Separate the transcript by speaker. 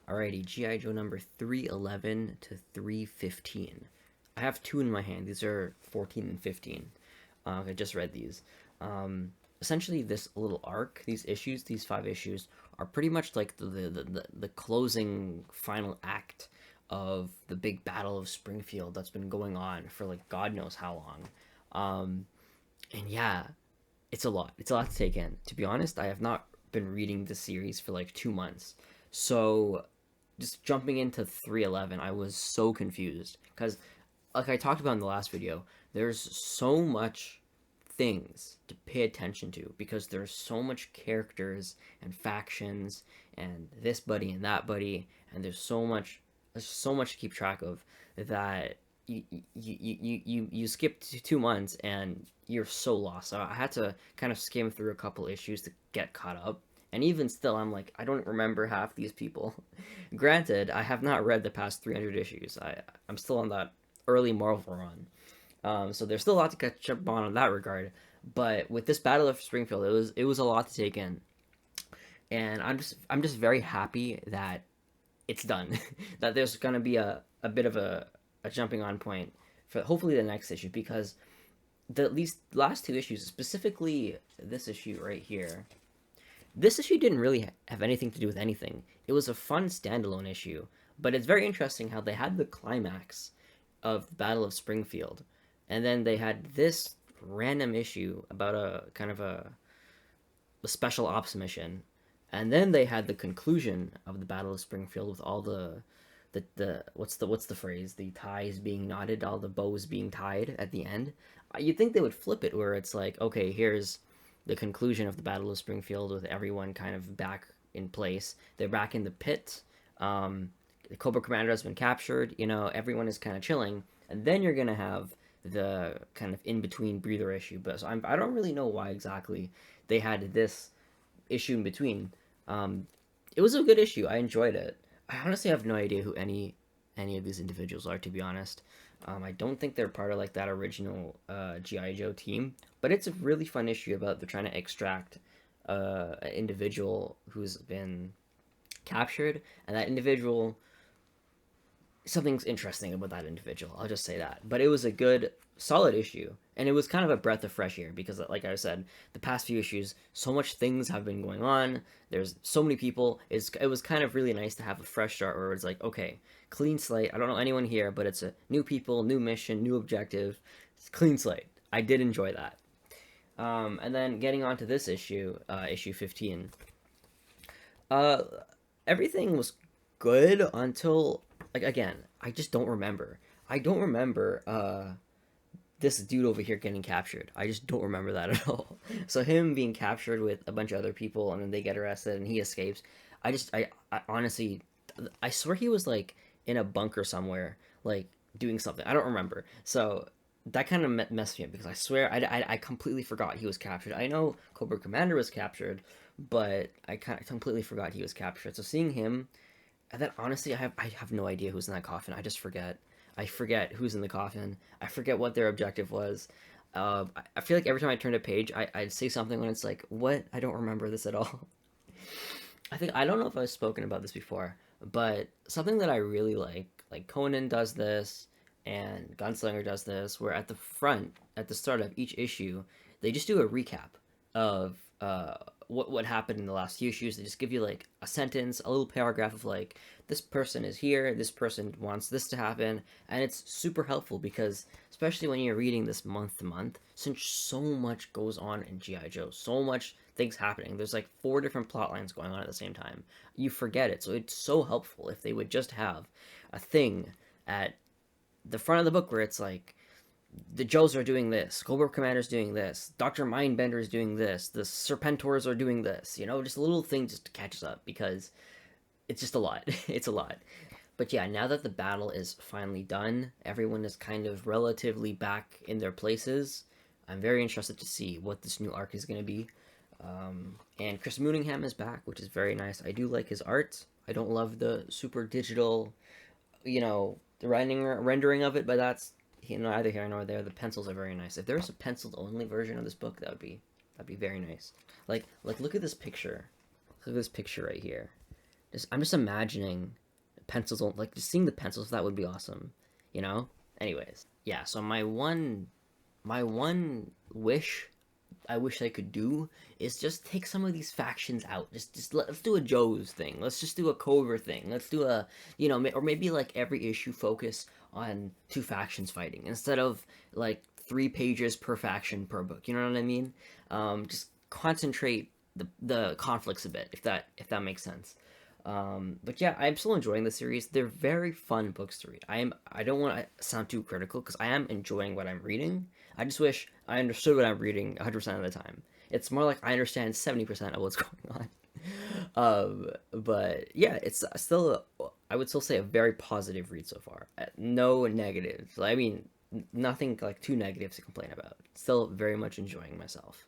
Speaker 1: Alrighty, G.I. Joe number 311 to 315. I have two in my hand. These are 14 and 15. I just read these. Essentially, this little arc, these issues, these 5 issues, are pretty much like the closing final act of the big battle of Springfield that's been going on for like God knows how long. And yeah, it's a lot. It's a lot to take in. To be honest, I have not been reading the series for like 2 months. So just jumping into 311, I was so confused because, like I talked about in the last video, there's so much things to pay attention to because there's so much characters and factions and this buddy and that buddy, and there's so much to keep track of that you skip 2 months and you're so lost. So I had to kind of skim through a couple issues to get caught up. And even still, I'm like, I don't remember half these people. Granted, I have not read the past 300 issues. I'm still on that early Marvel run. So there's still a lot to catch up on in that regard. But with this Battle of Springfield, it was a lot to take in, and I'm just very happy that it's done. That there's gonna be a bit of a jumping on point for hopefully the next issue, because the at least last 2 issues, specifically this issue right here, this issue didn't really have anything to do with anything. It was a fun standalone issue, but it's very interesting how they had the climax of the Battle of Springfield, and then they had this random issue about a kind of a special ops mission, and then they had the conclusion of the Battle of Springfield with all the what's the phrase, the ties being knotted, all the bows being tied at the end. You'd think they would flip it where it's like, okay, here's the conclusion of the Battle of Springfield with everyone kind of back in place. They're back in the pit. The Cobra Commander has been captured. Everyone is kind of chilling, and then you're gonna have the kind of in between breather issue. But so I don't really know why exactly they had this issue in between. It was a good issue. I enjoyed it. I honestly have no idea who any of these individuals are, to be honest. I don't think they're part of like that original GI Joe team, but it's a really fun issue about they're trying to extract an individual who's been captured, and that individual, something's interesting about that individual. I'll just say that. But it was a good, solid issue, and it was kind of a breath of fresh air because, like I said, the past few issues, so much things have been going on. There's so many people. It was kind of really nice to have a fresh start where it's like, okay, clean slate. I don't know anyone here, but it's a new people, new mission, new objective. It's clean slate. I did enjoy that. And then getting on to this issue, issue 15. Everything was good until, like, again, I just don't remember. I don't remember this dude over here getting captured. I just don't remember that at all. So him being captured with a bunch of other people, and then they get arrested and he escapes. I honestly, I swear he was like in a bunker somewhere, like doing something. I don't remember. So that kind of messed me up because I swear I completely forgot he was captured. I know Cobra Commander was captured, but I kind of completely forgot he was captured. So seeing him, and then honestly, I have no idea who's in that coffin. I just forget. I forget who's in the coffin. I forget what their objective was. I feel like every time I turned a page, I'd say something when it's like, what? I don't remember this at all. I don't know if I've spoken about this before, but something that I really like Conan does this, and Gunslinger does this, where at the front, at the start of each issue, they just do a recap of what happened in the last few issues. They just give you like a sentence, a little paragraph of like, this person is here, this person wants this to happen, and it's super helpful because especially when you're reading this month to month, since so much goes on in GI Joe, so much things happening. There's like 4 different plot lines going on at the same time. You forget it, so it's so helpful if they would just have a thing at the front of the book where it's like, the Joes are doing this, Cobra Commander's doing this, Dr. Mindbender is doing this, the Serpentors are doing this, just a little thing just to catch us up because it's just a lot. It's a lot. But yeah, now that the battle is finally done, everyone is kind of relatively back in their places. I'm very interested to see what this new arc is going to be. And Chris Mooningham is back, which is very nice. I do like his art. I don't love the super digital, the rendering of it, but neither here nor there. The pencils are very nice. If there was a penciled only version of this book, that'd be very nice. Like look at this picture. Look at this picture right here. I'm just imagining pencils like just seeing the pencils. That would be awesome. You know. Anyways, yeah. So my one wish I wish I could do is just take some of these factions out. Let's do a Joe's thing. Let's just do a Cobra thing. Let's do a or maybe like every issue focus on two factions fighting instead of like 3 pages per faction per book. You know what I mean? Just concentrate the conflicts a bit if that makes sense. But yeah, I'm still enjoying the series. They're very fun books to read. I don't want to sound too critical because I am enjoying what I'm reading. I just wish I understood what I'm reading 100% of the time. It's more like I understand 70% of what's going on. But yeah, it's still I would still say a very positive read so far. No negatives. I mean, nothing like too negative to complain about. Still very much enjoying myself.